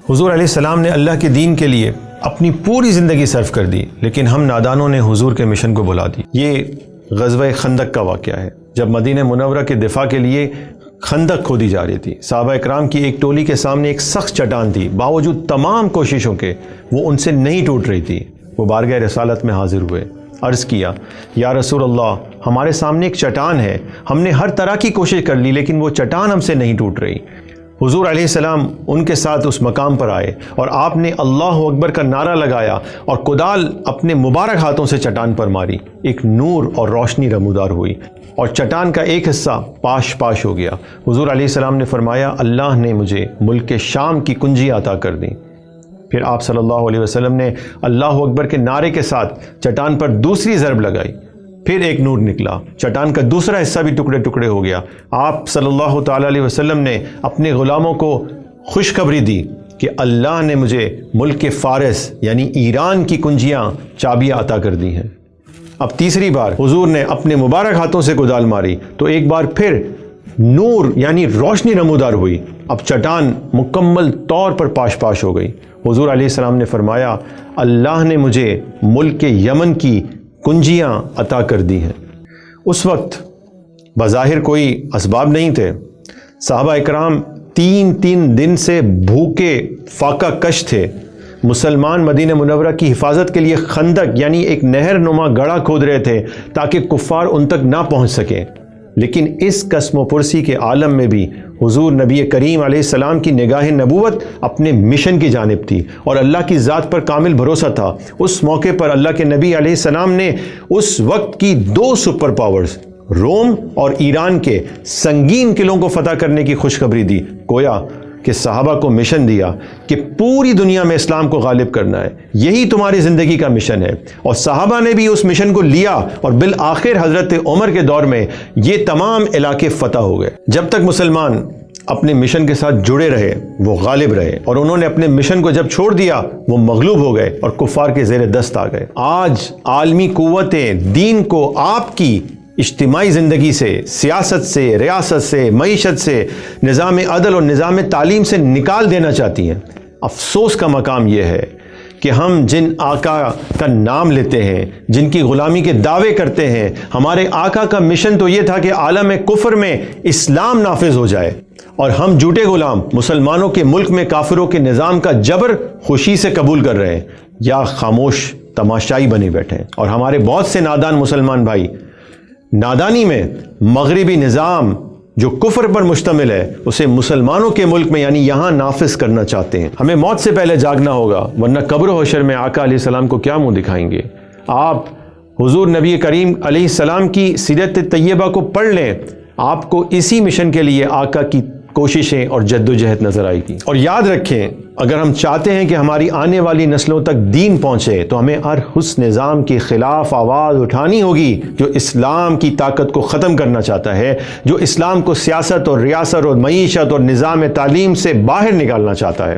حضور علیہ السلام نے اللہ کے دین کے لیے اپنی پوری زندگی صرف کر دی، لیکن ہم نادانوں نے حضور کے مشن کو بھلا دی۔ یہ غزوہ خندق کا واقعہ ہے، جب مدینہ منورہ کے دفاع کے لیے خندق کھودی جا رہی تھی۔ صحابہ اکرام کی ایک ٹولی کے سامنے ایک سخت چٹان تھی، باوجود تمام کوششوں کے وہ ان سے نہیں ٹوٹ رہی تھی۔ وہ بارگاہ رسالت میں حاضر ہوئے، عرض کیا، یا رسول اللہ، ہمارے سامنے ایک چٹان ہے، ہم نے ہر طرح کی کوشش کر لی لیکن وہ چٹان ہم سے نہیں ٹوٹ رہی۔ حضور علیہ السلام ان کے ساتھ اس مقام پر آئے اور آپ نے اللہ اکبر کا نعرہ لگایا اور کدال اپنے مبارک ہاتھوں سے چٹان پر ماری۔ ایک نور اور روشنی رمودار ہوئی اور چٹان کا ایک حصہ پاش پاش ہو گیا۔ حضور علیہ السلام نے فرمایا، اللہ نے مجھے ملک شام کی کنجی عطا کر دی۔ پھر آپ صلی اللہ علیہ وسلم نے اللہ اکبر کے نعرے کے ساتھ چٹان پر دوسری ضرب لگائی، پھر ایک نور نکلا، چٹان کا دوسرا حصہ بھی ٹکڑے ٹکڑے ہو گیا۔ آپ صلی اللہ تعالیٰ علیہ وسلم نے اپنے غلاموں کو خوشخبری دی کہ اللہ نے مجھے ملک فارس یعنی ایران کی کنجیاں چابیاں عطا کر دی ہیں۔ اب تیسری بار حضور نے اپنے مبارک ہاتھوں سے کدال ماری تو ایک بار پھر نور یعنی روشنی نمودار ہوئی، اب چٹان مکمل طور پر پاش پاش ہو گئی۔ حضور علیہ السلام نے فرمایا، اللہ نے مجھے ملک یمن کی کنجیاں عطا کر دی ہیں۔ اس وقت بظاہر کوئی اسباب نہیں تھے، صحابہ اکرام تین دن سے بھوکے فاقہ کش تھے۔ مسلمان مدینہ منورہ کی حفاظت کے لیے خندق یعنی ایک نہر نما گڑھا کھود رہے تھے تاکہ کفار ان تک نہ پہنچ سکیں، لیکن اس قسم و پرسی کے عالم میں بھی حضور نبی کریم علیہ السلام کی نگاہ نبوت اپنے مشن کی جانب تھی اور اللہ کی ذات پر کامل بھروسہ تھا۔ اس موقع پر اللہ کے نبی علیہ السلام نے اس وقت کی دو سپر پاورز روم اور ایران کے سنگین قلعوں کو فتح کرنے کی خوشخبری دی، گویا کہ صحابہ کو مشن دیا کہ پوری دنیا میں اسلام کو غالب کرنا ہے، یہی تمہاری زندگی کا مشن ہے۔ اور صحابہ نے بھی اس مشن کو لیا اور بالآخر حضرت عمر کے دور میں یہ تمام علاقے فتح ہو گئے۔ جب تک مسلمان اپنے مشن کے ساتھ جڑے رہے وہ غالب رہے، اور انہوں نے اپنے مشن کو جب چھوڑ دیا وہ مغلوب ہو گئے اور کفار کے زیر دست آ گئے۔ آج عالمی قوتیں دین کو آپ کی اجتماعی زندگی سے، سیاست سے، ریاست سے، معیشت سے، نظام عدل اور نظام تعلیم سے نکال دینا چاہتی ہیں۔ افسوس کا مقام یہ ہے کہ ہم جن آقا کا نام لیتے ہیں، جن کی غلامی کے دعوے کرتے ہیں، ہمارے آقا کا مشن تو یہ تھا کہ عالم کفر میں اسلام نافذ ہو جائے، اور ہم جھوٹے غلام مسلمانوں کے ملک میں کافروں کے نظام کا جبر خوشی سے قبول کر رہے ہیں یا خاموش تماشائی بنے بیٹھے ہیں۔ اور ہمارے بہت سے نادان مسلمان بھائی نادانی میں مغربی نظام جو کفر پر مشتمل ہے اسے مسلمانوں کے ملک میں یعنی یہاں نافذ کرنا چاہتے ہیں۔ ہمیں موت سے پہلے جاگنا ہوگا، ورنہ قبر و حشر میں آقا علیہ السلام کو کیا منہ دکھائیں گے۔ آپ حضور نبی کریم علیہ السلام کی سیرت طیبہ کو پڑھ لیں، آپ کو اسی مشن کے لیے آقا کی کوششیں اور جد و جہد نظر آئے گی۔ اور یاد رکھیں، اگر ہم چاہتے ہیں کہ ہماری آنے والی نسلوں تک دین پہنچے تو ہمیں ہر اس نظام کے خلاف آواز اٹھانی ہوگی جو اسلام کی طاقت کو ختم کرنا چاہتا ہے، جو اسلام کو سیاست اور ریاست اور معیشت اور نظام تعلیم سے باہر نکالنا چاہتا ہے۔